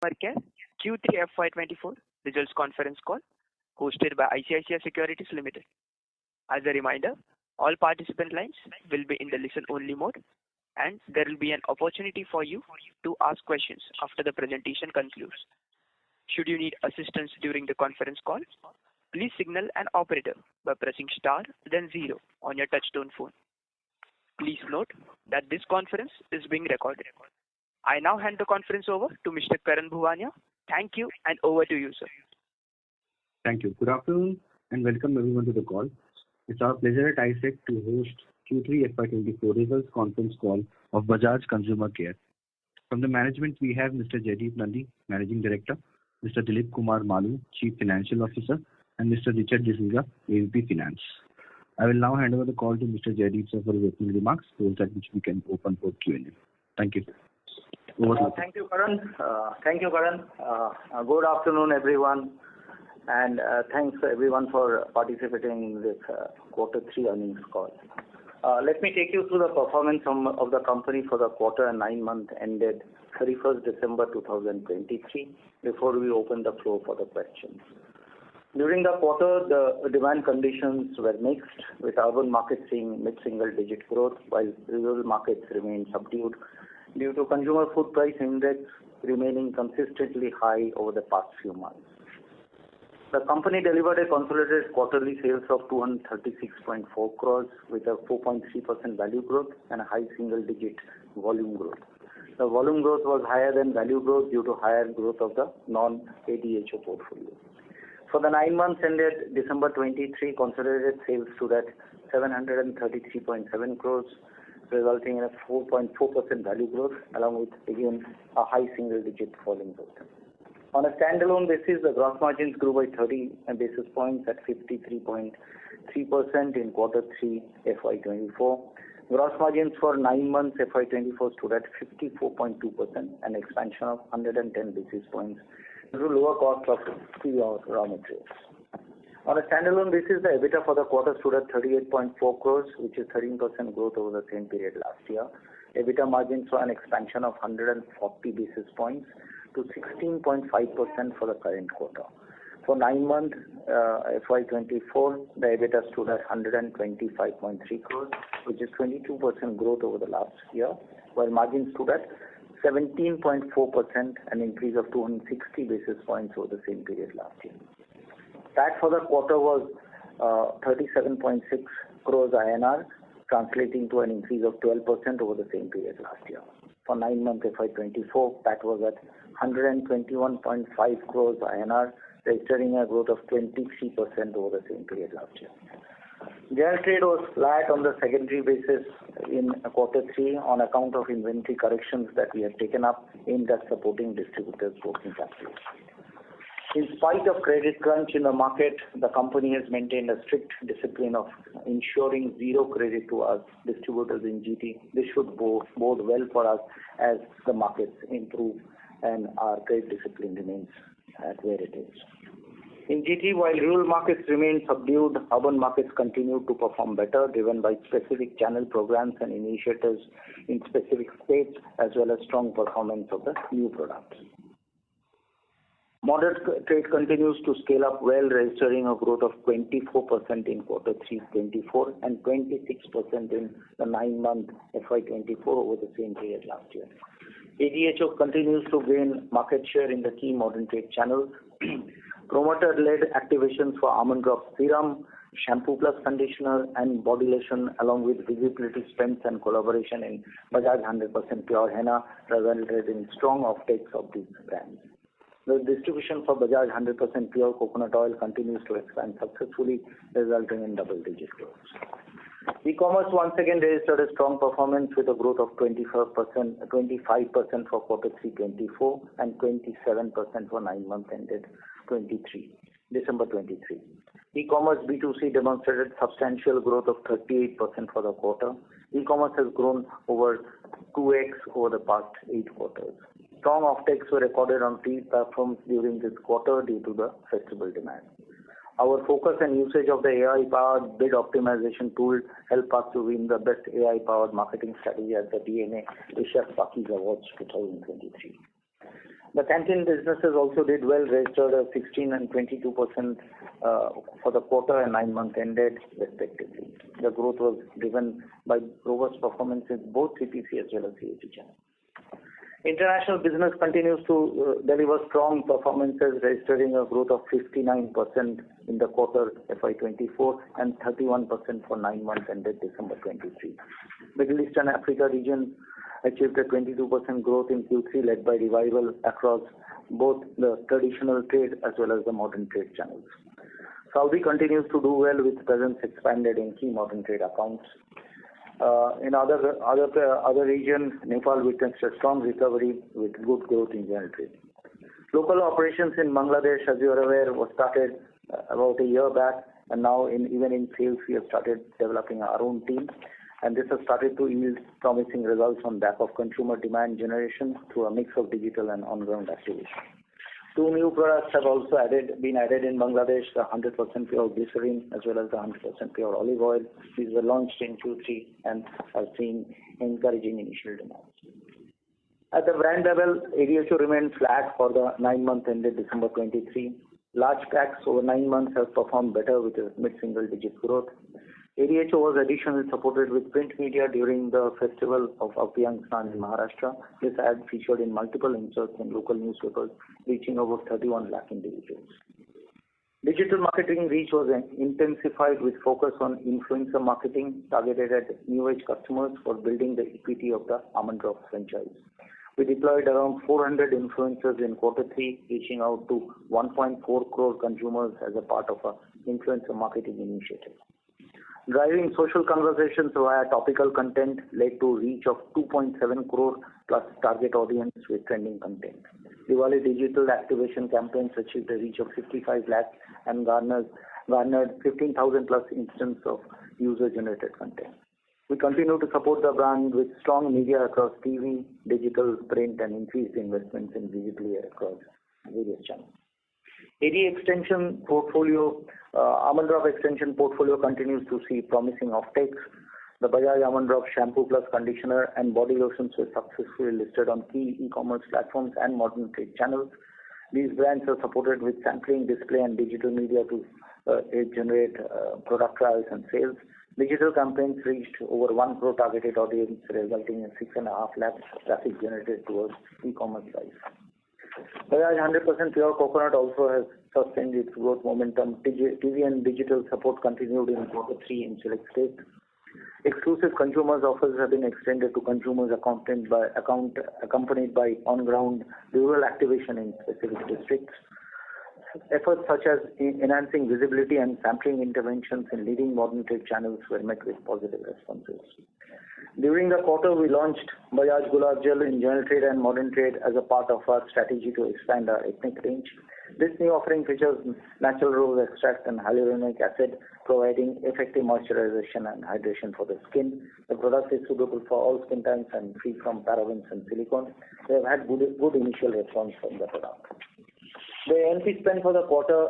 Care Q3FY24 results conference call hosted by ICICI Securities Limited. As a reminder, all participant lines will be in the listen-only mode, and there will be an opportunity for you to ask questions after the presentation concludes. Should you need assistance during the conference call, please signal an operator by pressing star then 0 on your touchtone phone. Please note that this conference is being recorded. I now hand the conference over to Mr. Karan Bhuwania. Thank you, and over to you, sir. Thank you. Good afternoon, and welcome everyone to the call. It's our pleasure at ISEC to host Q3FY24 results conference call of Bajaj Consumer Care. From the management, we have Mr. Jaideep Nandi, Managing Director, Mr. Dilip Kumar Malu, Chief Financial Officer, and Mr. Richard D'Souza, AVP Finance. I will now hand over the call to Mr. Jaideep sir for his opening remarks, after which we can open for Q&A. Thank you. Thank you, Karan. Good afternoon, everyone, and thanks everyone for participating in this quarter 3 earnings call. Let me take you through the performance of the company for the quarter and 9 months ended 31st December 2023 before we open the floor for the questions. During the quarter, the demand conditions were mixed, with urban markets seeing mid-single digit growth while rural markets remained subdued due to consumer food price index remaining consistently high over the past few months. The company delivered a consolidated quarterly sales of 236.4 crores with a 4.3% value growth and a high single-digit volume growth. The volume growth was higher than value growth due to higher growth of the non-ADHO portfolio. For the 9 months ended December 23, consolidated sales stood at 733.7 crores, resulting in a 4.4% value growth along with, again, a high single-digit volume growth. On a standalone basis, the gross margins grew by 30 basis points at 53.3% in quarter 3 FY24. Gross margins for 9 months FY24 stood at 54.2%, an expansion of 110 basis points due to lower cost of key raw materials. On a standalone basis, the EBITDA for the quarter stood at 38.4 crores, which is 13% growth over the same period last year. EBITDA margins saw an expansion of 140 basis points to 16.5% for the current quarter. For 9 months FY24, the EBITDA stood at 125.3 crores, which is 22% growth over the last year, while margins stood at 17.4%, an increase of 260 basis points over the same period last year. PAT for the quarter was 37.6 crores INR, translating to an increase of 12% over the same period last year. For 9 months FY24, PAT was at 121.5 crores INR, registering a growth of 23% over the same period last year. General trade was flat on the secondary basis in quarter 3 on account of inventory corrections that we have taken up aimed at supporting distributors' working capital. In spite of credit crunch in the market, the company has maintained a strict discipline of ensuring zero credit to our distributors in GT. This should bode well for us as the markets improve and our credit discipline remains at where it is. In GT, while rural markets remain subdued, urban markets continue to perform better, driven by specific channel programs and initiatives in specific states, as well as strong performance of the new products. Modern trade continues to scale up well, registering a growth of 24% in quarter 3 24 and 26% in the 9-month FY24 over the same period last year. ADHO continues to gain market share in the key modern trade channels. Promoter-led activations for Almond Drops Serum, Shampoo Plus Conditioner, and Body Lotion, along with visibility spends and collaboration in Bajaj 100% Pure Henna, resulted in strong offtakes of these brands. The distribution for Bajaj 100% Pure Coconut Oil continues to expand successfully, resulting in double-digit growth. E-commerce once again registered a strong performance with a growth of 25% for quarter 3 24 and 27% for 9 months ended December 23. E-commerce B2C demonstrated substantial growth of 38% for the quarter. E-commerce has grown over 2x over the past 8 quarters. Strong offtakes were recorded on key platforms during this quarter due to the festival demand. Our focus and usage of the AI-powered bid optimization tool helped us to win the Best AI-Powered Marketing Strategy at the DNA Asia Sparkies Awards 2023. The canteen businesses also did well, registered a 16 and 22% for the quarter and 9 months ended respectively. The growth was driven by robust performance in both CPC as well as CAG channels. International business continues to deliver strong performances, registering a growth of 59% in the quarter FY24 and 31% for 9 months ended December 23. Middle East and Africa region achieved a 22% growth in Q3, led by revival across both the traditional trade as well as the modern trade channels. Saudi continues to do well with presence expanded in key modern trade accounts. In other regions, Nepal witnessed a strong recovery with good growth in general trade. Local operations in Bangladesh, as you are aware, was started about a year back, and now even in sales we have started developing our own team, and this has started to yield promising results on back of consumer demand generation through a mix of digital and on-ground activation. 2 new products have also been added in Bangladesh, the 100% pure glycerin as well as the 100% pure olive oil. These were launched in Q3 and have seen encouraging initial demand. At the brand level, ADHO remained flat for the 9 months ended December 23. Large packs over 9 months have performed better with a mid-single digit growth. ADHO was additionally supported with print media during the festival of Abhyang Snan in Maharashtra. This ad featured in multiple inserts in local newspapers, reaching over 31 lakh individuals. Digital marketing reach was intensified with focus on influencer marketing targeted at new age customers for building the equity of the Almond Drops franchise. We deployed around 400 influencers in Q3, reaching out to 1.4 crore consumers as a part of an influencer marketing initiative. Driving social conversations via topical content led to reach of 2.7 crore plus target audience with trending content. Diwali digital activation campaigns achieved a reach of 55 lakhs and garnered 15,000 plus instances of user-generated content. We continue to support the brand with strong media across TV, digital, print, and increased investments in visibility across various channels. AD extension portfolio, Almond Drop extension portfolio continues to see promising offtakes. The Bajaj Almond Drop shampoo plus conditioner and body lotions were successfully listed on key e-commerce platforms and modern trade channels. These brands are supported with sampling, display, and digital media to generate product trials and sales. Digital campaigns reached over 1 crore targeted audience, resulting in 6.5 lakhs traffic generated towards e-commerce sites. Bajaj 100% pure coconut also has sustained its growth momentum. TV and digital support continued in Q3 in select states. Exclusive consumers offers have been extended to consumers accompanied by on-ground rural activation in specific districts. Efforts such as enhancing visibility and sampling interventions in leading modern trade channels were met with positive responses. During the quarter, we launched Bajaj Gulab Jal in general trade and modern trade as a part of our strategy to expand our ethnic range. This new offering features natural rose extract and hyaluronic acid, providing effective moisturization and hydration for the skin. The product is suitable for all skin types and free from parabens and silicone. We have had good initial response from the product. The A&P spend for the quarter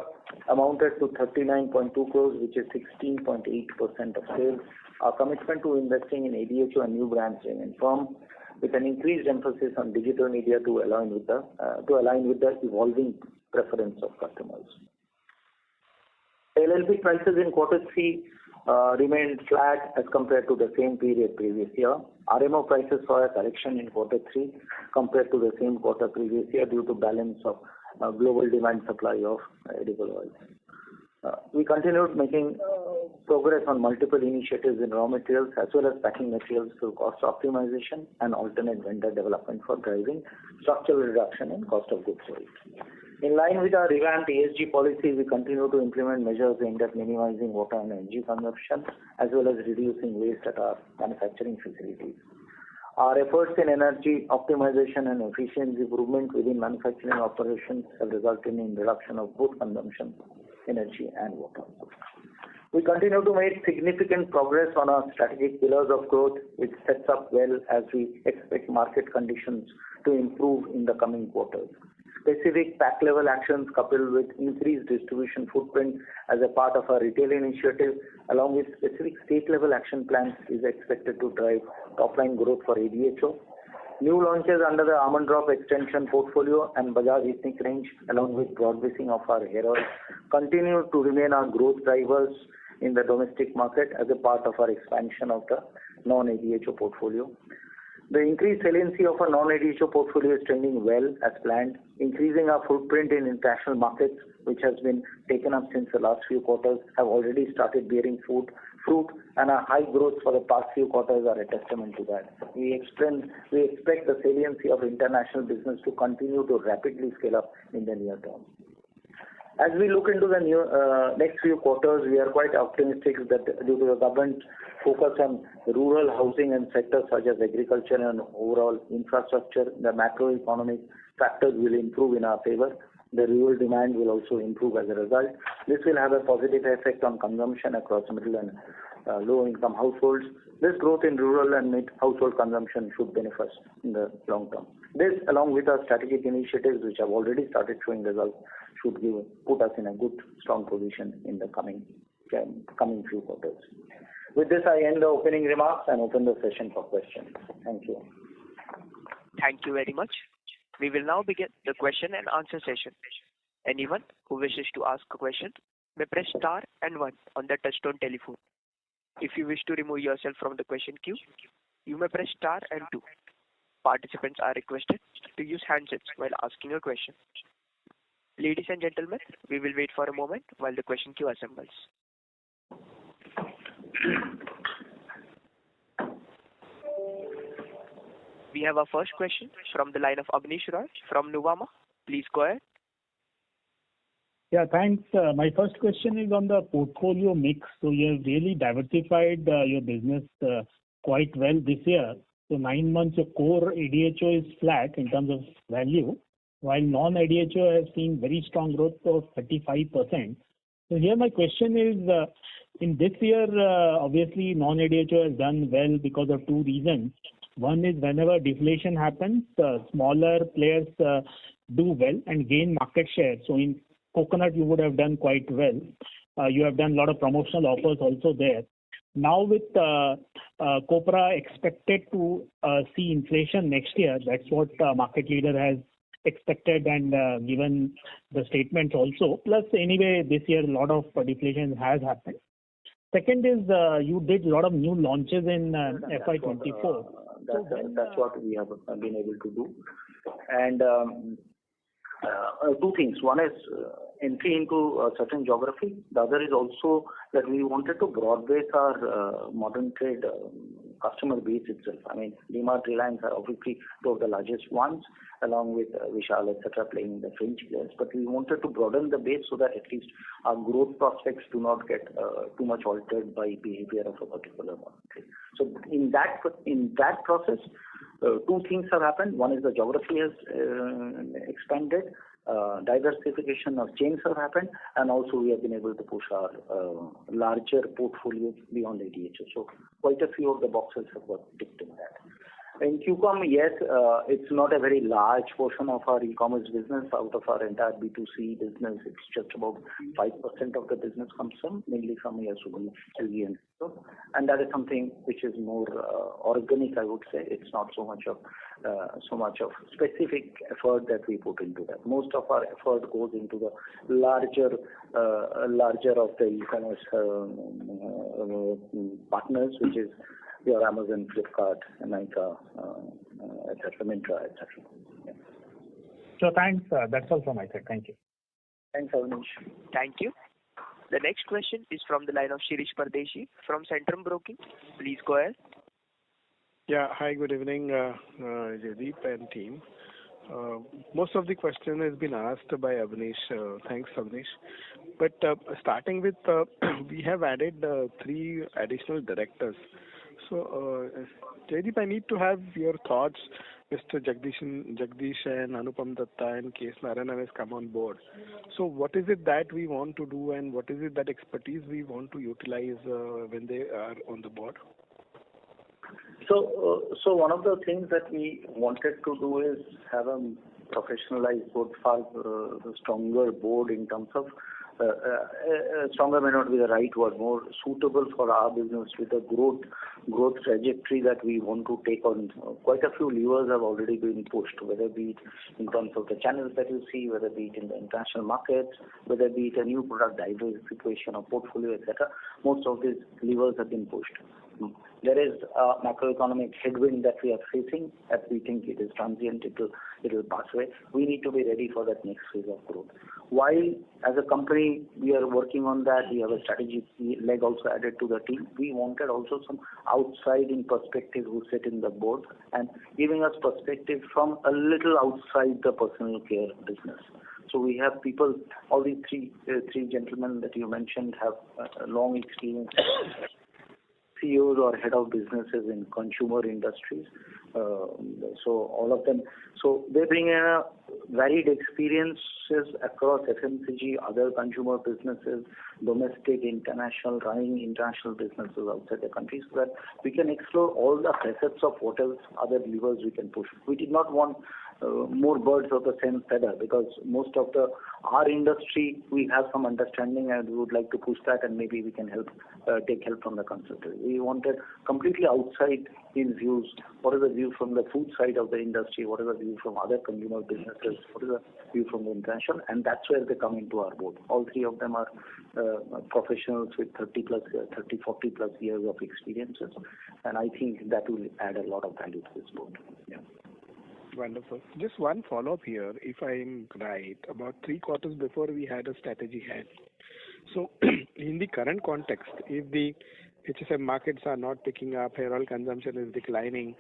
amounted to 39.2 crores, which is 16.8% of sales. Our commitment to investing in ADHO and new brands remains firm, with an increased emphasis on digital media to align with the evolving preference of customers. LLP prices in Q3 remained flat as compared to the same period previous year. RMO prices saw a correction in Q3 compared to the same quarter previous year due to balance of global demand supply of edible oils. We continued making progress on multiple initiatives in raw materials as well as packing materials through cost optimization and alternate vendor development for driving structural reduction in cost of goods sold. In line with our revamped ESG policy, we continue to implement measures aimed at minimizing water and energy consumption as well as reducing waste at our manufacturing facilities. Our efforts in energy optimization and efficiency improvement within manufacturing operations have resulted in reduction of both consumption, energy and water. We continue to make significant progress on our strategic pillars of growth, which sets up well as we expect market conditions to improve in the coming quarters. Specific pack level actions coupled with increased distribution footprint as a part of our retail initiative along with specific state level action plans is expected to drive top line growth for ADHO. New launches under the Almond Drop extension portfolio and Bajaj ethnic range, along with broad basing of our hair oil, continue to remain our growth drivers in the domestic market as a part of our expansion of the non-ADHO portfolio. The increased saliency of our non-ADHO portfolio is trending well as planned, increasing our footprint in international markets, which has been taken up since the last few quarters, have already started bearing fruit, and our high growth for the past few quarters are a testament to that. We expect the saliency of international business to continue to rapidly scale up in the near term. As we look into the next few quarters, we are quite optimistic that due to the government focus on rural housing and sectors such as agriculture and overall infrastructure, the macroeconomic factors will improve in our favor. The rural demand will also improve as a result. This will have a positive effect on consumption across middle and low-income households. This growth in rural and mid-household consumption should benefit us in the long term. This, along with our strategic initiatives, which have already started showing results, should put us in a good, strong position in the coming few quarters. With this, I end the opening remarks and open the session for questions. Thank you. Thank you very much. We will now begin the question and answer session. Anyone who wishes to ask a question may press star and 1 on the touchtone telephone. If you wish to remove yourself from the question queue, you may press star and 2. Participants are requested to use handsets while asking a question. Ladies and gentlemen, we will wait for a moment while the question queue assembles. We have our first question from the line of Abneesh Roy from Nuvama. Please go ahead. Yeah, thanks. My first question is on the portfolio mix. So you have really diversified your business quite well this year. So 9 months your core ADHO is flat in terms of value, while non-ADHO has seen very strong growth of 35%. So here my question is, in this year, obviously non-ADHO has done well because of 2 reasons. One is whenever deflation happens, smaller players do well and gain market share. So in coconut you would have done quite well. You have done a lot of promotional offers also there. Now with copra expected to see inflation next year, that's what market leader has expected and given the statements also. Plus anyway, this year a lot of deflation has happened. Second is you did a lot of new launches in FY24. That's what we have been able to do. And 2 things. One is entry into a certain geography. The other is also that we wanted to broad base our modern trade customer base itself. I mean, DMart, Reliance are obviously 2 of the largest ones, along with Vishal, etc., playing in the fringe players. But we wanted to broaden the base so that at least our growth prospects do not get too much altered by behavior of a particular market. So in that process, 2 things have happened. One is the geography has expanded, diversification of chains have happened, and also we have been able to push our larger portfolio beyond ADHO. So quite a few of the boxes have got ticked in that. In QCom, yes, it's not a very large portion of our e-commerce business. Out of our entire B2C business, it's just about 5% of the business comes from, mainly from Yasuguni, LG and so. And that is something which is more organic, I would say. It's not so much of specific effort that we put into that. Most of our effort goes into the larger of the e-commerce partners, which is your Amazon, Flipkart, Nykaa, etc., Myntra, etc. Yeah. So thanks. That's all from my side. Thank you. Thanks, Avnish. Thank you. The next question is from the line of Shirish Pardeshi from Centrum Broking. Please go ahead. Yeah. Hi, good evening, Jaideep and team. Most of the question has been asked by Avnish. Thanks, Avnish. But starting with, we have added 3 additional directors. So, Jaideep, I need to have your thoughts. Mr. Jagdish and Anupam Datta and K.S. Narayanan has come on board. So what is it that we want to do and what is it that expertise we want to utilize when they are on the board? So one of the things that we wanted to do is have a professionalized board, far stronger board in terms of stronger may not be the right word, more suitable for our business with the growth trajectory that we want to take on. Quite a few levers have already been pushed, whether be it in terms of the channels that you see, whether be it in the international markets, whether be it a new product diversification or portfolio, etc. Most of these levers have been pushed. There is a macroeconomic headwind that we are facing, that we think it is transient, it will pass away. We need to be ready for that next phase of growth. While as a company we are working on that, we have a strategic leg also added to the team. We wanted also some outside-in perspective who sit in the board and giving us perspective from a little outside the personal care business. So we have people, all these three gentlemen that you mentioned have long experience. CEOs or head of businesses in consumer industries. So all of them. So they bring in a varied experiences across FMCG, other consumer businesses, domestic, international, running international businesses outside the country, so that we can explore all the facets of what else other levers we can push. We did not want more birds of the same feather, because most of our industry we have some understanding and we would like to push that, and maybe we can take help from the consultant. We wanted completely outside in views. What is the view from the food side of the industry? What is the view from other consumer businesses? What is the view from the international? And that's where they come into our board. All three of them are professionals with 40 plus years of experiences, and I think that will add a lot of value to this board. Yeah. Wonderful. Just one follow-up here, if I'm right. About 3 quarters before we had a strategy head. So in the current context, if the HSM markets are not picking up, hair oil consumption is declining,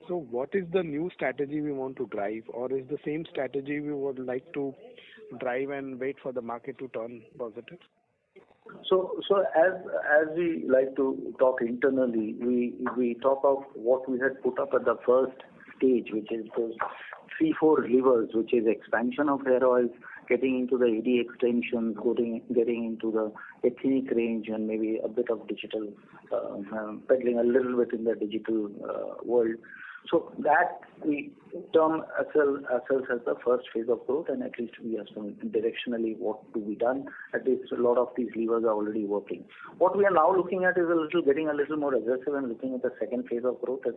so what is the new strategy we want to drive, or is the same strategy we would like to drive and wait for the market to turn positive? So as we like to talk internally, we talk of what we had put up at the first stage, which is those 3-4 levers, which is expansion of hair oils, getting into the AD extensions, getting into the ethnic range, and maybe a bit of digital, peddling a little bit in the digital world. So that we term ourselves as the first phase of growth, and at least we have some directionally what to be done. At least a lot of these levers are already working. What we are now looking at is getting a little more aggressive and looking at the second phase of growth as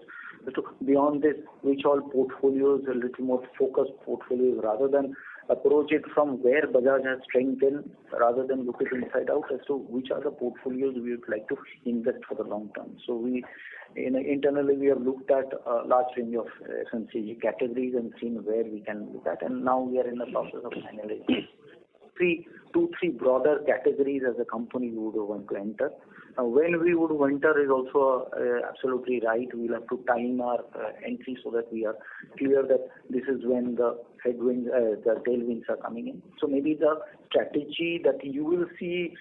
to beyond this, which all portfolios, a little more focused portfolios, rather than approach it from where Bajaj has strength in, rather than look it inside out as to which are the portfolios we would like to invest for the long term. So internally we have looked at a large range of FMCG categories and seen where we can look at, and now we are in the process of analyzing 2-3 broader categories as a company we would want to enter. When we would enter is also absolutely right. We'll have to time our entry so that we are clear that this is when the headwinds, the tailwinds are coming in. So maybe the strategy that you will see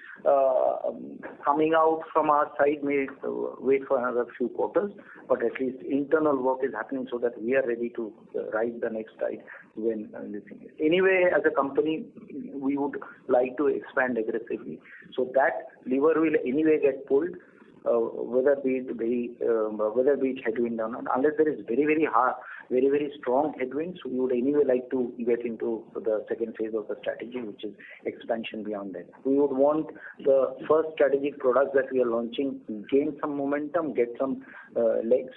coming out from our side may wait for another few quarters, but at least internal work is happening so that we are ready to ride the next tide when this thing is. Anyway, as a company, we would like to expand aggressively. So that lever will anyway get pulled, whether be it headwind or not. Unless there is very strong headwinds, we would anyway like to get into the second phase of the strategy, which is expansion beyond that. We would want the first strategic products that we are launching gain some momentum, get some legs,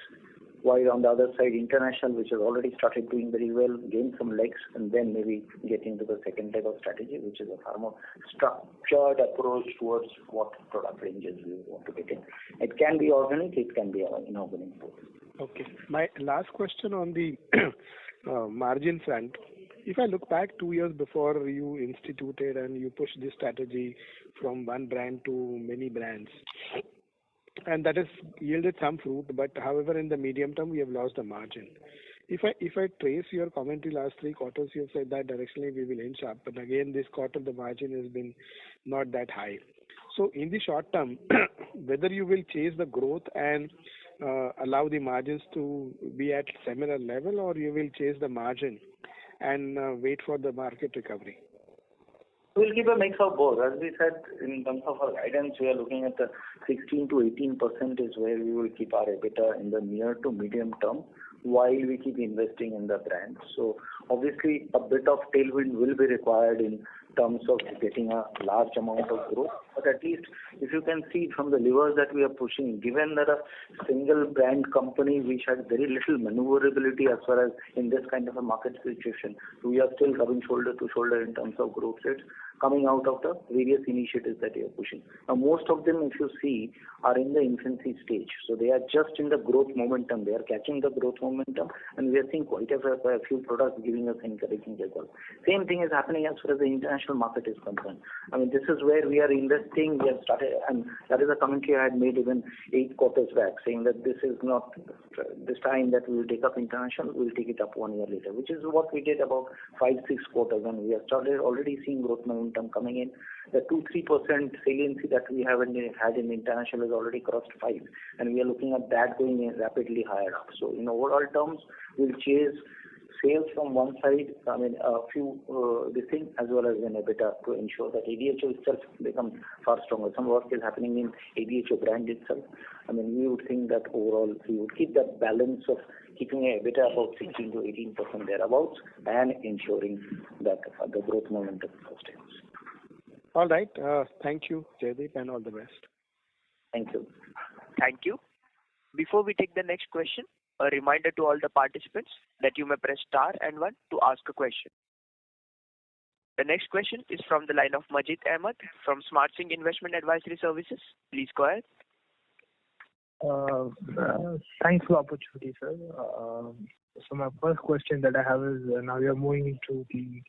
while on the other side, international, which has already started doing very well, gain some legs, and then maybe get into the second leg of strategy, which is a far more structured approach towards what product ranges we want to get in. It can be organic, it can be inorganic both. Okay. My last question on the margin front. If I look back 2 years before you instituted and you pushed this strategy from one brand to many brands, and that has yielded some fruit, but however in the medium term we have lost the margin. If I trace your commentary last 3 quarters, you have said that directionally we will inch up, but again this quarter the margin has been not that high. So in the short term, whether you will chase the growth and allow the margins to be at similar level, or you will chase the margin and wait for the market recovery? We'll keep a mix of both. As we said, in terms of our guidance, we are looking at the 16 to 18% is where we will keep our EBITDA in the near to medium term, while we keep investing in the brand. So Obviously, a bit of tailwind will be required in terms of getting a large amount of growth. But at least if you can see from the levers that we are pushing, given that a single brand company which had very little maneuverability as far as in this kind of a market situation, we are still rubbing shoulder to shoulder in terms of growth rates coming out of the various initiatives that we are pushing. Now, most of them, if you see, are in the infancy stage. So they are just in the growth momentum. They are catching the growth momentum, and we are seeing quite a few products giving us encouraging results. Same thing is happening as far as the international market is concerned. I mean, this is where we are investing. We have started, and that is a commentary I had made even 8 quarters back, saying that this is not this time that we will take up international, we will take it up 1 year later, which is what we did about 5-6 quarters, and we have started already seeing growth momentum coming in. The 2-3% saliency that we haven't had in international has already crossed 5, and we are looking at that going rapidly higher up. So in overall terms, we'll chase sales from one side, I mean, a few this thing, as well as an EBITDA to ensure that ADHO itself becomes far stronger. Some work is happening in ADHO brand itself. I mean, we would think that overall we would keep that balance of keeping a EBITDA about 16 to 18% thereabouts and ensuring that the growth momentum sustains. All right. Thank you, Jaideep, and all the best. Thank you. Thank you. Before we take the next question, a reminder to all the participants that you may press star and 1 to ask a question. The next question is from the line of Majid Ahmed from SmartSync Investment Advisory Services. Please go ahead. Thanks for the opportunity, sir. So my first question that I have is, now we are moving into the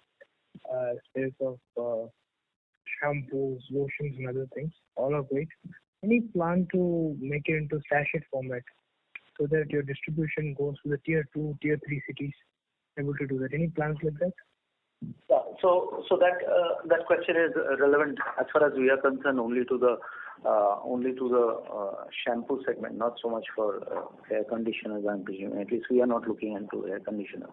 space of shampoos, lotions, and other things, all of which. Any plan to make it into sachet format so that your distribution goes to the tier 2, tier 3 cities? Able to do that? Any plans like that? Yeah, so that question is relevant as far as we are concerned only to the shampoo segment, not so much for hair conditioners. I'm presuming at least we are not looking into hair conditioners.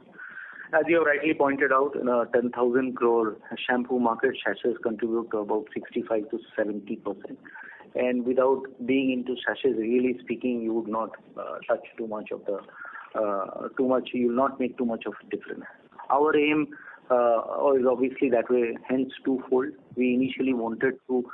As you have rightly pointed out, in a 10,000 crore shampoo market, sachets contribute to about 65 to 70%. And without being into sachets, really speaking, you would not touch too much. You will not make too much of a difference. Our aim is obviously that way, hence twofold. We initially wanted to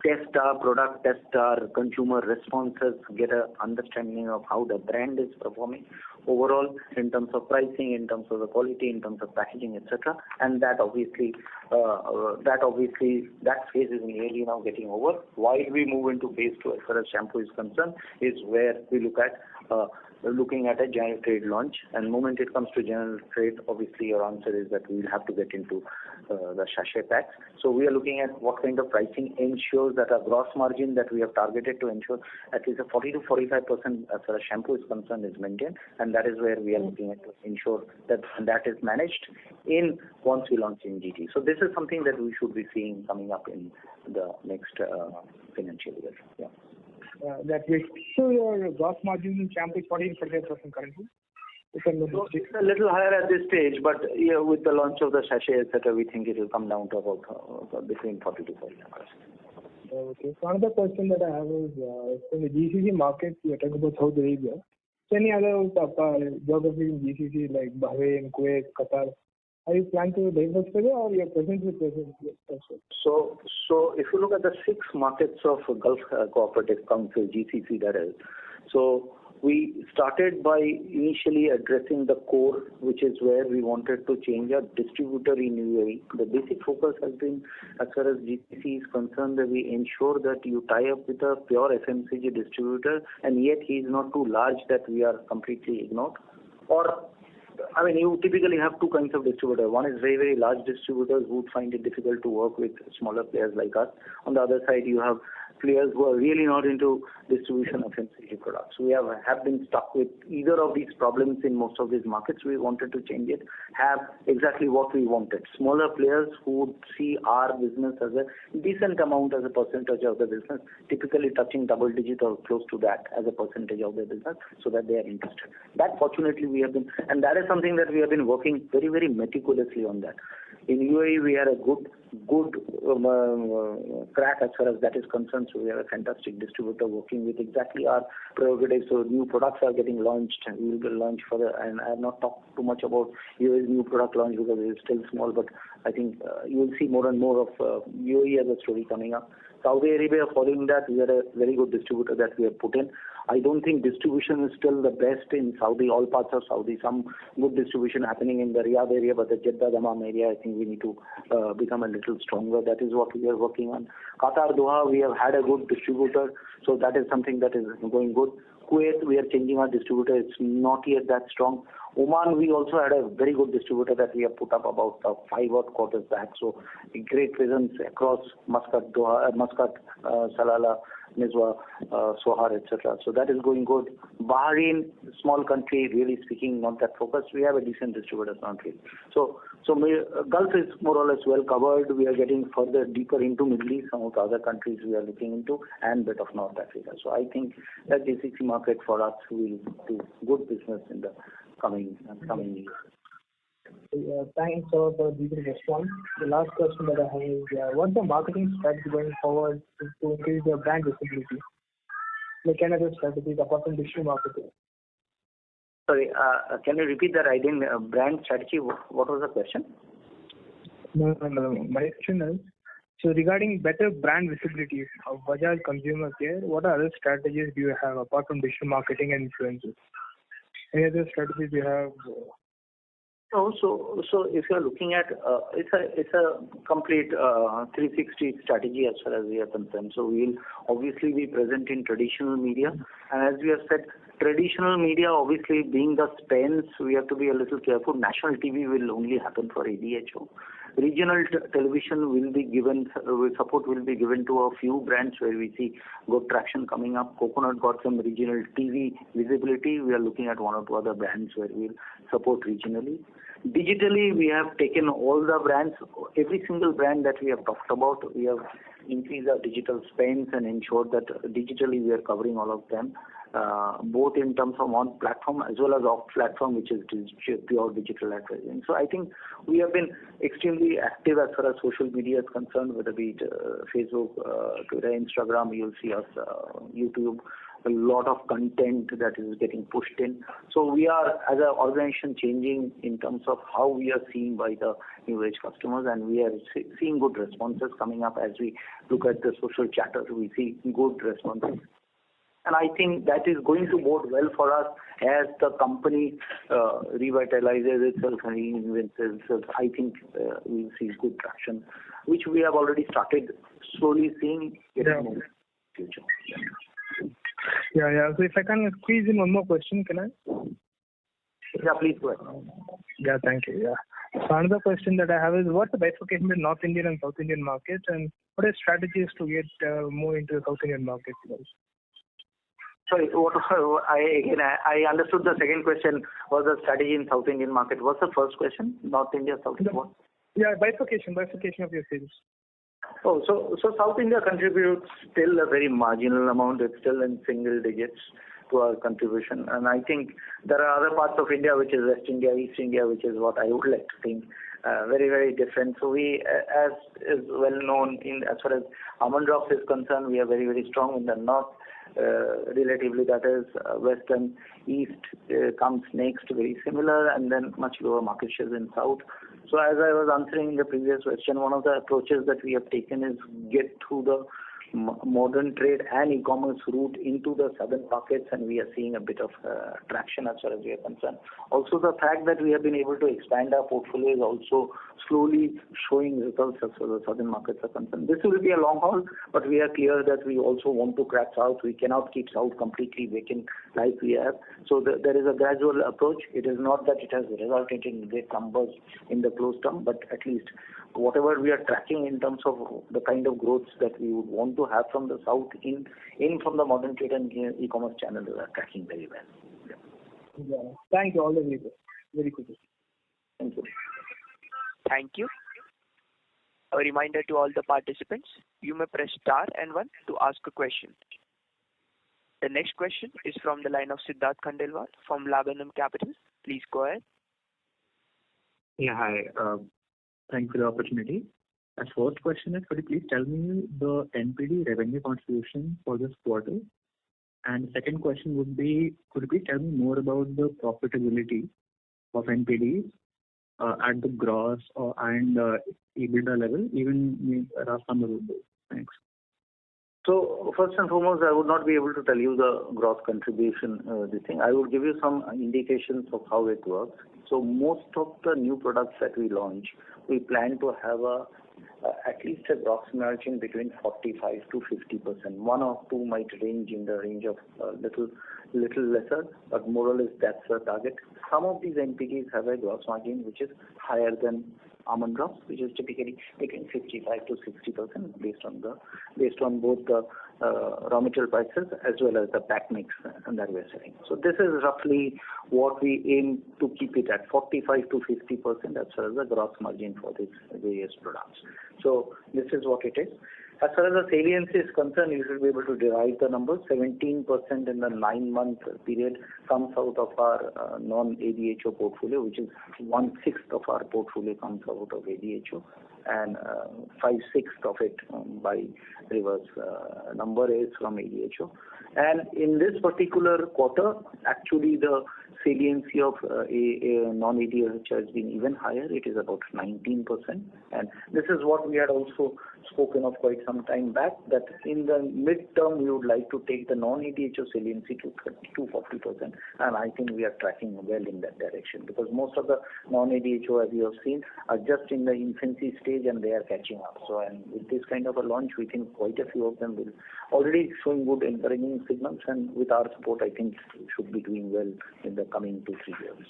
test our product, test our consumer responses, get an understanding of how the brand is performing overall in terms of pricing, in terms of the quality, in terms of packaging, etc. And that obviously that phase is nearly now getting over. While we move into phase 2 as far as shampoo is concerned, is where we looking at a general trade launch. And the moment it comes to general trade, obviously your answer is that we will have to get into the sachet packs. So we are looking at what kind of pricing ensures that our gross margin that we have targeted to ensure at least a 40 to 45% as far as shampoo is concerned is maintained, and that is where we are looking at to ensure that is managed in once we launch in GT. So this is something that we should be seeing coming up in the next financial year. Yeah. That way. So your gross margin in shampoo is 40 to 45% currently? It's a little higher at this stage, but yeah, with the launch of the sachet, etc., we think it will come down to about between 40 to 45%. Okay. So another question that I have is, in the GCC market, we are talking about Saudi Arabia. So any other geographies in GCC like Bahrain, Kuwait, Qatar? Are you planning to diversify or you are present with also? So if you look at the 6 markets of Gulf Cooperative Council, GCC that is, so we started by initially addressing the core, which is where we wanted to change our distributor in UAE. The basic focus has been, as far as GCC is concerned, that we ensure that you tie up with a pure FMCG distributor, and yet he is not too large that we are completely ignored. Or, I mean, you typically have 2 kinds of distributors. One is very, very large distributors who would find it difficult to work with smaller players like us. On the other side, you have players who are really not into distribution of FMCG products. We have been stuck with either of these problems in most of these markets. We wanted to change it, have exactly what we wanted. Smaller players who would see our business as a decent amount as a percentage of the business, typically touching double digit or close to that as a percentage of the business, so that they are interested. That fortunately we have been, and that is something that we have been working very, very meticulously on that. In UAE, we had a good crack as far as that is concerned. So we have a fantastic distributor working with exactly our prerogatives. So new products are getting launched, and we will be launched further. And I have not talked too much about UAE's new product launch because it is still small. But I think you will see more and more of UAE as a story coming up. Saudi Arabia, following that, we had a very good distributor that we have put in. I don't think distribution is still the best in Saudi, all parts of Saudi. Some good distribution happening in the Riyadh area, but the Jeddah Dammam area, I think we need to become a little stronger. That is what we are working on. Qatar, Doha, we have had a good distributor, so that is something that is going good. Kuwait, we are changing our distributor. It's not yet that strong. Oman, we also had a very good distributor that we have put up about 5 odd quarters back. So a great presence across Muscat, Doha, Salalah, Nizwa, Sohar, etc. So that is going good. Bahrain, small country, really speaking, not that focused. We have a decent distributor country. So Gulf is more or less well covered. We are getting further deeper into Middle East, some of the other countries we are looking into, and bit of North Africa. So I think that GCC market for us will do good business in the coming years. Thanks for the detailed response. The last question that I have is, what's the marketing strategy going forward to increase your brand visibility? Like another strategies apart from digital marketing? Sorry, can you repeat that? I didn't. Brand strategy, what was the question? No. My question is, so regarding better brand visibility of Bajaj Consumer Care, what other strategies do you have apart from digital marketing and influencers? Any other strategies you have? So if you are looking at it's a complete 360 strategy as far as we are concerned. So we will obviously be present in traditional media, and as we have said, traditional media obviously being the spends, we have to be a little careful. National TV will only happen for ADHO. Regional television will be given, support will be given to a few brands where we see good traction coming up. Coconut got some regional TV visibility. We are looking at one or two other brands where we'll support regionally. Digitally, we have taken all the brands, every single brand that we have talked about, we have increased our digital spends and ensured that digitally we are covering all of them, both in terms of on platform as well as off platform, which is pure digital advertising. So I think we have been extremely active as far as social media is concerned, whether be it Facebook, Twitter, Instagram, you'll see us, YouTube, a lot of content that is getting pushed in. So we are, as an organization, changing in terms of how we are seen by the new age customers, and we are seeing good responses coming up as we look at the social chatter. We see good responses. And I think that is going to bode well for us as the company revitalizes itself and reinvents itself. I think we'll see good traction, which we have already started slowly seeing in the future. Yeah. So if I can squeeze in one more question, can I? Yeah, please go ahead. Yeah, thank you. Yeah. So another question that I have is, what's the bifurcation between North Indian and South Indian markets, and what are strategies to get more into the South Indian market? Sorry, I understood the second question was the strategy in South Indian market. What's the first question? North India, South India? Yeah, bifurcation of your sales. Oh, so South India contributes still a very marginal amount. It's still in single digits to our contribution. And I think there are other parts of India, which is West India, East India, which is what I would like to think very, very different. So we, as is well known in as far as Almond Drops is concerned, we are very, very strong in the north. Relatively, that is western, east comes next, very similar, and then much lower market shares in south. So as I was answering in the previous question, one of the approaches that we have taken is get through the modern trade and e-commerce route into the southern pockets, and we are seeing a bit of traction as far as we are concerned. Also, the fact that we have been able to expand our portfolio is also slowly showing results as far as the southern markets are concerned. This will be a long haul, but we are clear that we also want to crack south. We cannot keep south completely vacant like we have. So there is a gradual approach. It is not that it has resulted in great numbers in the close term, but at least whatever we are tracking in terms of the kind of growth that we would want to have from the south in from the modern trade and e-commerce channels are tracking very well. Yeah. Thank you all the way. Very good. Thank you. Thank you. A reminder to all the participants, you may press star and 1 to ask a question. The next question is from the line of Siddharth Khandelwal from Laburnum Capital. Please go ahead. Yeah, hi. Thanks for the opportunity. My first question is, could you please tell me the NPD revenue contribution for this quarter? And the second question would be, could you please tell me more about the profitability of NPDs at the gross and EBITDA level, even rough number would do. Thanks. So first and foremost, I would not be able to tell you the gross contribution, this thing. I will give you some indications of how it works. So most of the new products that we launch, we plan to have at least a gross margin between 45 to 50%. One or two might range in the range of little lesser, but more or less that's the target. Some of these NPDs have a gross margin which is higher than almond drops, which is typically between 55 to 60% based on both the raw material prices as well as the pack mix that we're selling. So this is roughly what we aim to keep it at, 45 to 50% as far as the gross margin for these various products. So this is what it is. As far as the salience is concerned, you should be able to derive the numbers. 17% in the 9-month period comes out of our non-ADHO portfolio, which is 1/6 of our portfolio comes out of ADHO, and 5/6 of it by reverse number is from ADHO. And in this particular quarter, actually the saliency of a non-ADHO has been even higher. It is about 19%. And this is what we had also spoken of quite some time back, that in the mid-term we would like to take the non-ADHO saliency to 30 to 40%. And I think we are tracking well in that direction, because most of the non-ADHO, as you have seen, are just in the infancy stage and they are catching up. So, and with this kind of a launch, we think quite a few of them will already showing good encouraging signals, and with our support, I think should be doing well in the coming 2-3 years.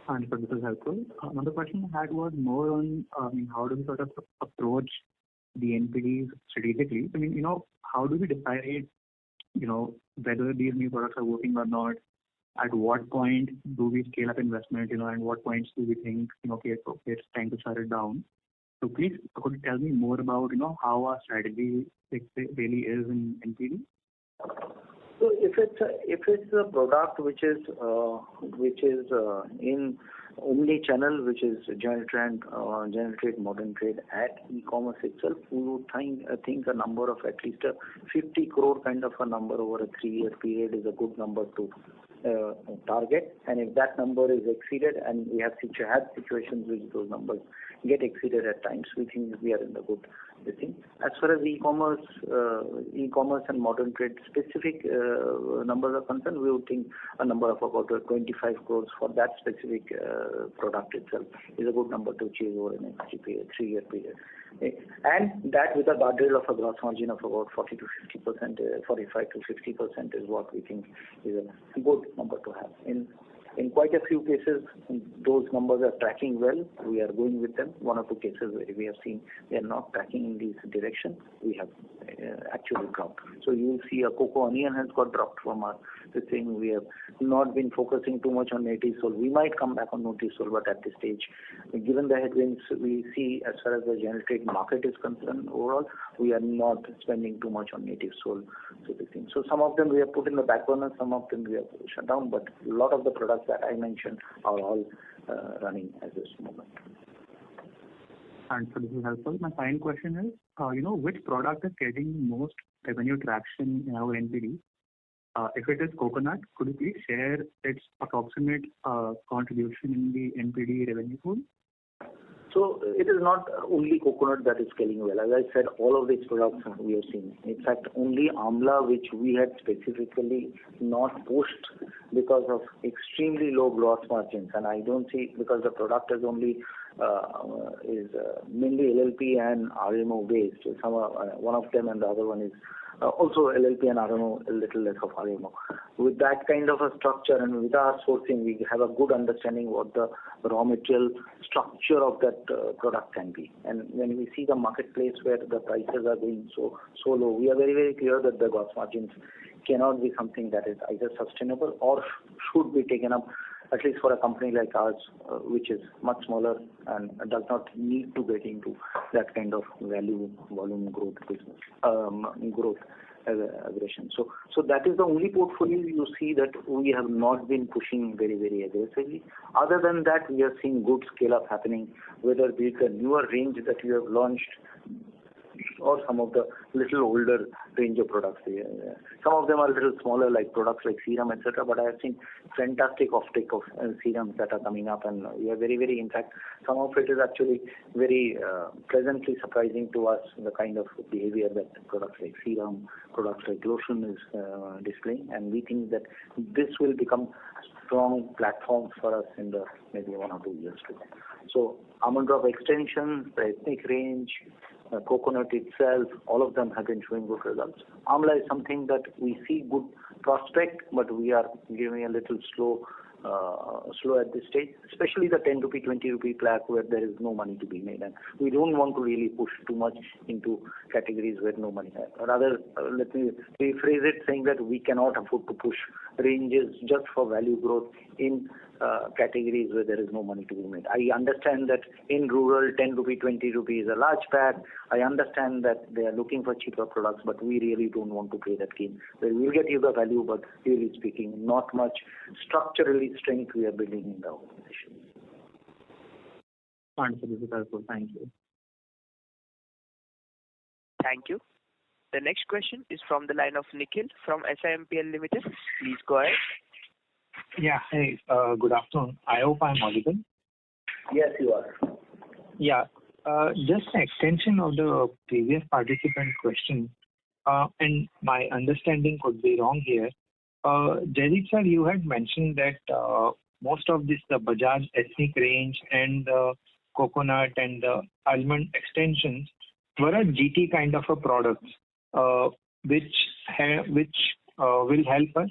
And this is helpful. Another question I had was more on how do we sort of approach the NPDs strategically? I mean, how do we decide, whether these new products are working or not? At what point do we scale up investment, and what points do we think, okay, it's time to shut it down? So please, could you tell me more about, how our strategy really is in NPD? So if it's a product which is in omni channel, which is general trend, general trade, modern trade, at e-commerce itself, we would think a number of at least a 50 crore kind of a number over a 3-year period is a good number to target. And if that number is exceeded, and we have had situations which those numbers get exceeded at times, we think we are in the good thing. As far as e-commerce and modern trade specific numbers are concerned, we would think a number of about 25 crores for that specific product itself is a good number to achieve over the next 3-year period. And that with a guardrail of a gross margin of about 40 to 50%, 45 to 50% is what we think is a good number to have. In quite a few cases, those numbers are tracking well. We are going with them. 1 or 2 cases where we have seen they are not tracking in this direction, we have actually dropped. So you will see a cocoa onion has got dropped from our thing. We have not been focusing too much on native soul. We might come back on native soul, but at this stage, given the headwinds we see as far as the general trade market is concerned overall, we are not spending too much on native soul. So some of them we have put in the back burner, some of them we have shut down, but a lot of the products that I mentioned are all running at this moment. And so this is helpful. My final question is, which product is getting most revenue traction in our NPD? If it is coconut, could you please share its approximate contribution in the NPD revenue pool? So it is not only coconut that is scaling well. As I said, all of these products we have seen. In fact, only amla, which we had specifically not pushed because of extremely low gross margins, and I don't see, because the product is only is mainly LLP and RMO based. One of them and the other one is also LLP and RMO, a little less of RMO. With that kind of a structure and with our sourcing, we have a good understanding what the raw material structure of that product can be. And when we see the marketplace where the prices are going so low, we are very, very clear that the gross margins cannot be something that is either sustainable or should be taken up, at least for a company like ours, which is much smaller and does not need to get into that kind of volume growth business growth. aggression. So that is the only portfolio you see that we have not been pushing very, very aggressively. Other than that, we are seeing good scale-up happening, whether it be the newer range that we have launched or some of the little older range of products. Some of them are a little smaller, like products like serum, etc. But I have seen fantastic offtake of serums that are coming up, and we are very, very, in fact, some of it is actually very pleasantly surprising to us, the kind of behavior that products like serum, products like lotion is displaying, and we think that this will become strong platforms for us in the maybe 1 or 2 years to come. So almond drop extensions, the ethnic range, coconut itself, all of them have been showing good results. Amla is something that we see good prospect, but we are giving a little slow at this stage, especially the 10 rupee, 20 rupee pack where there is no money to be made, and we don't want to really push too much into categories where no money is. Rather, let me rephrase it, saying that we cannot afford to push ranges just for value growth in categories where there is no money to be made. I understand that in rural, 10 rupee, 20 rupee is a large pack. I understand that they are looking for cheaper products, but we really don't want to play that game. Where we'll get you the value, but really speaking, not much structurally strength we are building in the organization. Wonderful. This is helpful. Thank you. Thank you. The next question is from the line of Nikhil from SIMPL Limited. Please go ahead. Yeah. Hey, good afternoon. I hope I'm audible. Yes, you are. Yeah. Just an extension of the previous participant question, and my understanding could be wrong here. Jaideep sir, you had mentioned that most of this, the Bajaj ethnic range and the coconut and the almond extensions were a GT kind of a product, which will help us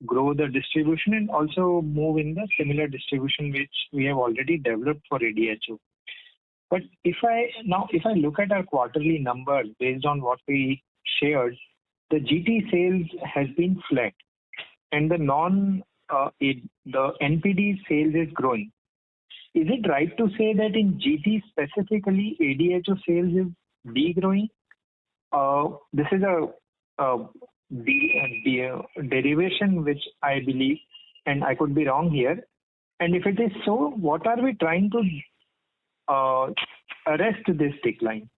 grow the distribution and also move in the similar distribution which we have already developed for ADHO. But if I look at our quarterly numbers based on what we shared, the GT sales has been flat, and the NPD sales is growing. Is it right to say that in GT specifically, ADHO sales is degrowing? This is a derivation which I believe, and I could be wrong here. And if it is so, what are we trying to arrest this decline?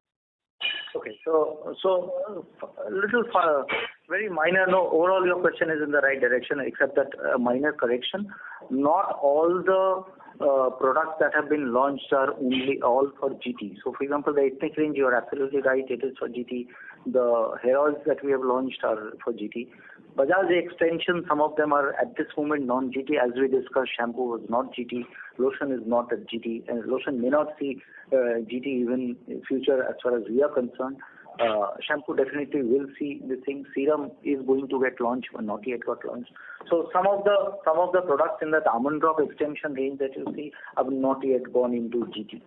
Okay, so a little very minor. No, overall your question is in the right direction, except that a minor correction. Not all the products that have been launched are only all for GT. So, for example, the ethnic range, you are absolutely right, it is for GT. The hair oils that we have launched are for GT. Bajaj extension, some of them are at this moment non-GT. As we discussed, shampoo was not GT. Lotion is not a GT. And lotion may not see GT even in future as far as we are concerned. Shampoo definitely will see the thing. Serum is going to get launched, but not yet got launched. So some of the products in that almond drop extension range that you see have not yet gone into GT.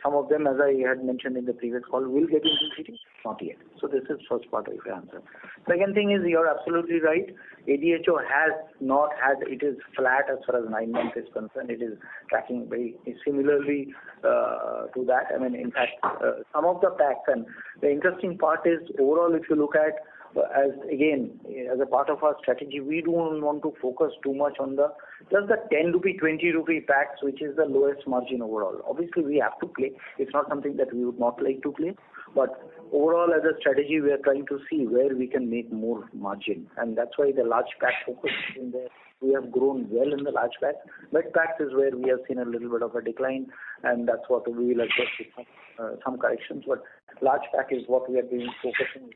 Some of them, as I had mentioned in the previous call, will get into GT, not yet. So this is first part of your answer. Second thing is, you're absolutely right. ADHO has not had, it is flat as far as 9 months is concerned. It is tracking very similarly to that. I mean, in fact, some of the packs, and the interesting part is, overall, if you look at, as a part of our strategy, we don't want to focus too much on just the 10 rupee, 20 rupee packs, which is the lowest margin overall. Obviously, we have to play. It's not something that we would not like to play. But overall, as a strategy, we are trying to see where we can make more margin. And that's why the large pack focus is in there. We have grown well in the large packs. Mid packs is where we have seen a little bit of a decline, and that's what we will adjust with some corrections. But large pack is what we are doing, focusing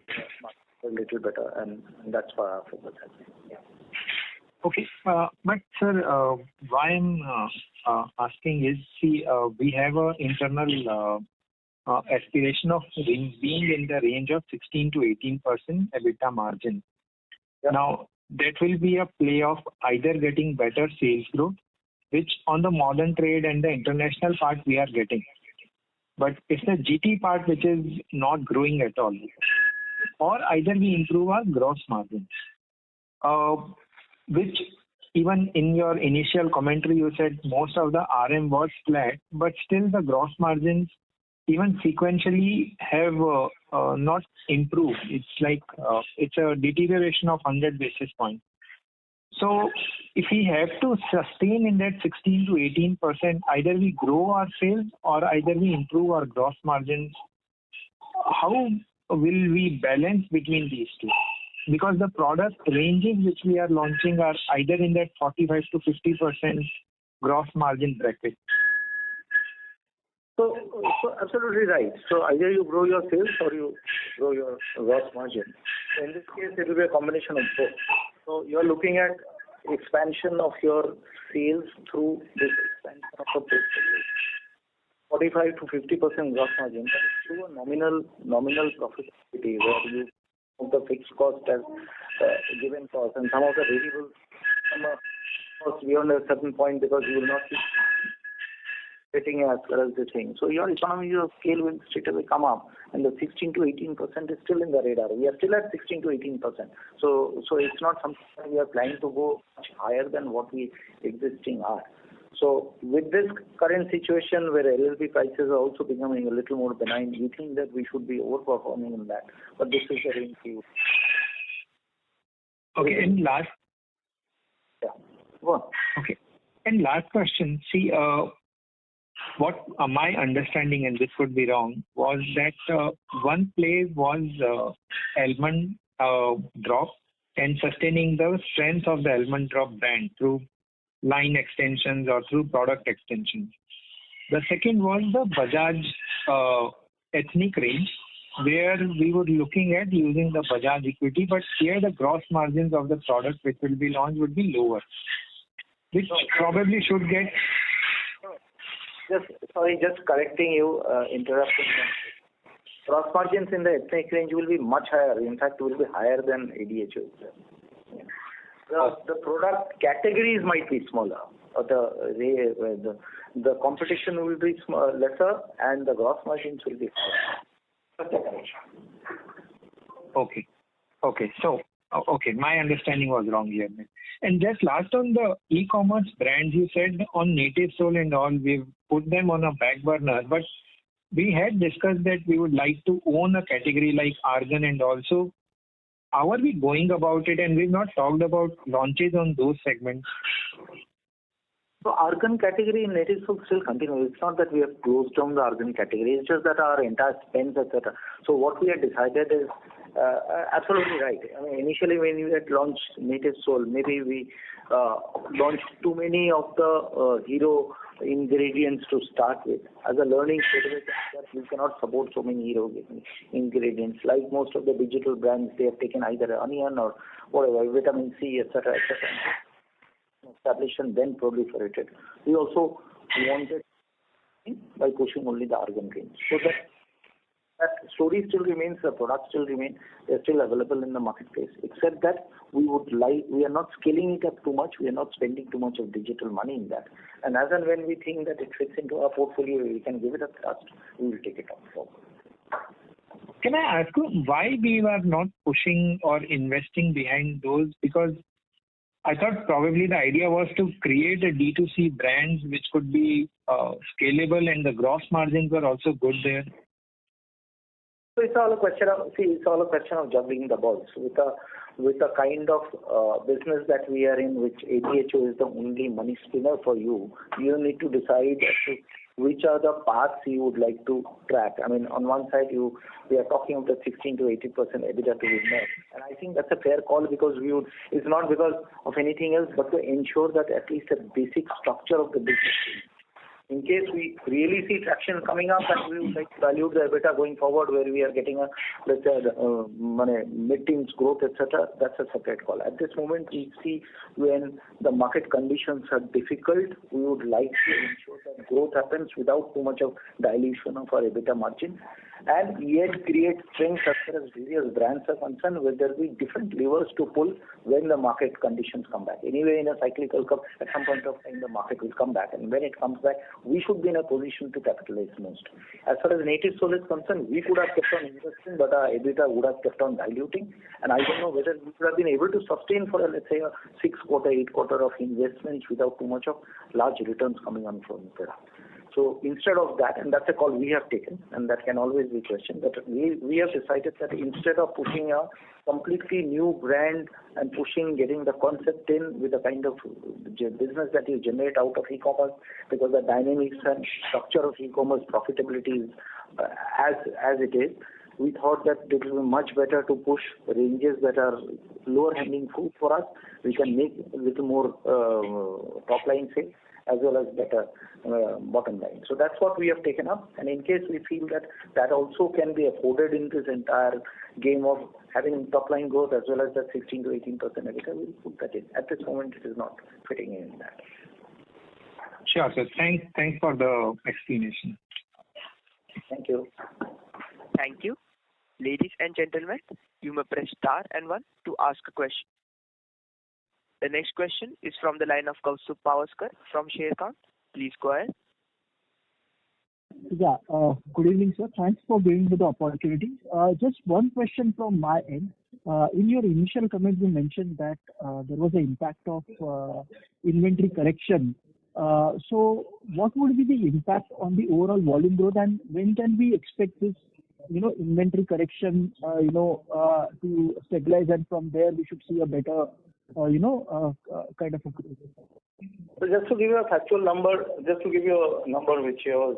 a little better, and that's why our focus has been. Yeah. Okay, but sir, why I'm asking is, we have an internal aspiration of being in the range of 16 to 18% EBITDA margin. Yeah. Now, that will be a play of either getting better sales growth, which on the modern trade and the international part we are getting. But it's the GT part which is not growing at all. Or either we improve our gross margins, which even in your initial commentary you said most of the RM was flat, but still the gross margins even sequentially have not improve. It's like it's a deterioration of 100 basis points. So if we have to sustain in that 16 to 18%, either we grow our sales or either we improve our gross margins. How will we balance between these two? Because the product ranges which we are launching are either in that 45 to 50% gross margin bracket. So absolutely right. So either you grow your sales or you grow your gross margin. So in this case, it will be a combination of both. So you are looking at expansion of your sales through this expansion of the portfolio. 45 to 50% gross margin, that is through a nominal profitability where you have the fixed cost as given cost and some of the variables cost beyond a certain point because you will not be getting as well as the thing. So your economy of scale will straight away come up, and the 16 to 18% is still in the radar. We are still at 16 to 18%. So it's not something that we are planning to go much higher than what we existing are. So with this current situation where LLP prices are also becoming a little more benign, we think that we should be overperforming in that. But this is the range we. Okay, and last. Yeah. Go on. Okay, and last question. See, what my understanding, and this could be wrong, was that one play was Almond Drop and sustaining the strength of the Almond Drop brand through line extensions or through product extensions. The second was the Bajaj ethnic range, where we were looking at using the Bajaj equity, but here the gross margins of the product which will be launched would be lower, which probably should get. Just correcting you, interrupting. Gross margins in the ethnic range will be much higher. In fact, will be higher than ADHO. The product categories might be smaller, or the competition will be lesser, and the gross margins will be higher. Okay. So, my understanding was wrong here. And just last on the e-commerce brands, you said on Native Soul and all, we've put them on a back burner, but we had discussed that we would like to own a category like Argan and also. How are we going about it? And we've not talked about launches on those segments. So Argan category in Native Soul still continues. It's not that we have closed down the Argan category. It's just that our entire spends, etc. So what we had decided is absolutely right. I mean, initially when we had launched Native Soul, maybe we launched too many of the hero ingredients to start with. As a learning strategy, that we cannot support so many hero ingredients. Like most of the digital brands, they have taken either onion or whatever, vitamin C, etc., established and then proliferated. We also wanted by pushing only the Argan range. So that story still remains, the products still remain, they're still available in the marketplace, except that we are not scaling it up too much, we are not spending too much of digital money in that. And as and when we think that it fits into our portfolio, we can give it a thrust, we will take it up forward. Can I ask you why we were not pushing or investing behind those? Because I thought probably the idea was to create a D2C brands which could be scalable and the gross margins were also good there. So it's all a question of juggling the balls. With the kind of business that we are in, which ADHO is the only money spinner for you, you need to decide as to which are the paths you would like to track. I mean, on one side, we are talking of the 16 to 80% EBITDA to net, and I think that's a fair call because it's not because of anything else, but to ensure that at least a basic structure of the business. In case we really see traction coming up and we would like to dilute the EBITDA going forward where we are getting a, let's say, mid-teens growth, etc., that's a separate call. At this moment, we see when the market conditions are difficult, we would like to ensure that growth happens without too much of dilution of our EBITDA margin and yet create strength as far as various brands are concerned, where there will be different levers to pull when the market conditions come back. Anyway, in a cyclical curve, at some point of time, the market will come back. And when it comes back, we should be in a position to capitalize most. As far as Native Soul is concerned, we could have kept on investing, but our EBITDA would have kept on diluting. And I don't know whether we could have been able to sustain for, let's say, a 6 quarter, 8 quarter of investments without too much of large returns coming on from the product. So instead of that, and that's a call we have taken, and that can always be questioned, but we have decided that instead of pushing a completely new brand and getting the concept in with the kind of business that you generate out of e-commerce, because the dynamics and structure of e-commerce profitability is as it is, we thought that it will be much better to push ranges that are lower hanging fruit for us. We can make a little more top line sales as well as better bottom line. So that's what we have taken up. And in case we feel that also can be afforded in this entire game of having top line growth as well as that 16 to 18% EBITDA, we'll put that in. At this moment, it is not fitting in that. Sure, sir. Thanks for the explanation. Thank you. Thank you. Ladies and gentlemen, you may press star and 1 to ask a question. The next question is from the line of Kaustubh Pawaskar from Sharekhan. Please go ahead. Yeah. Good evening, sir. Thanks for giving me the opportunity. Just one question from my end. In your initial comment, you mentioned that there was an impact of inventory correction. So what would be the impact on the overall volume growth, and when can we expect this, inventory correction, to stabilize, and from there we should see a better, kind of a growth? So just to give you a factual number, which I was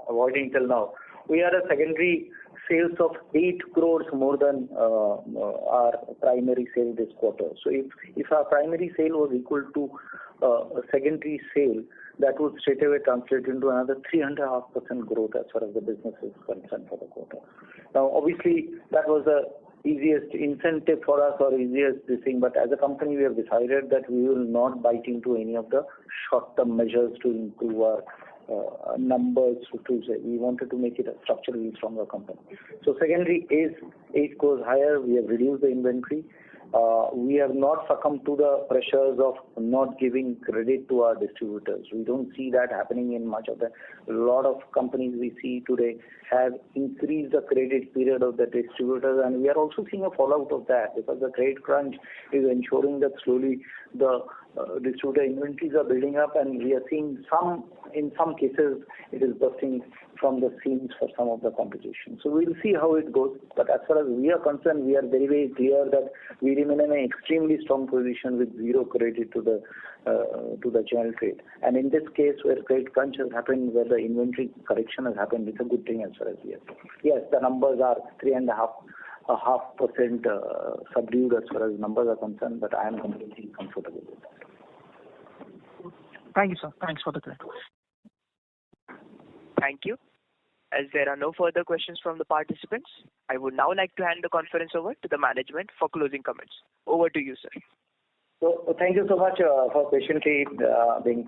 avoiding till now, we had a secondary sales of 8 crores more than our primary sale this quarter. So if our primary sale was equal to a secondary sale, that would straight away translate into another 3.5% growth as far as the business is concerned for the quarter. Now, obviously, that was the easiest incentive for us or easiest thing, but as a company, we have decided that we will not bite into any of the short-term measures to improve our numbers. We wanted to make it a structurally stronger company. So secondary is 8 crores higher. We have reduced the inventory. We have not succumbed to the pressures of not giving credit to our distributors. We don't see that happening in much of a lot of companies we see today have increased the credit period of the distributors, and we are also seeing a fallout of that because the credit crunch is ensuring that slowly the distributor inventories are building up, and we are seeing in some cases it is bursting from the seams for some of the competition. So we'll see how it goes. But as far as we are concerned, we are very, very clear that we remain in an extremely strong position with zero credit to the channel trade. And in this case, where credit crunch has happened, where the inventory correction has happened, it's a good thing as far as we are. Yes, the numbers are 3.5% subdued as far as numbers are concerned, but I am completely comfortable with that. Thank you, sir. Thanks for the clarity. Thank you. As there are no further questions from the participants, I would now like to hand the conference over to the management for closing comments. Over to you, sir. So thank you so much for patiently being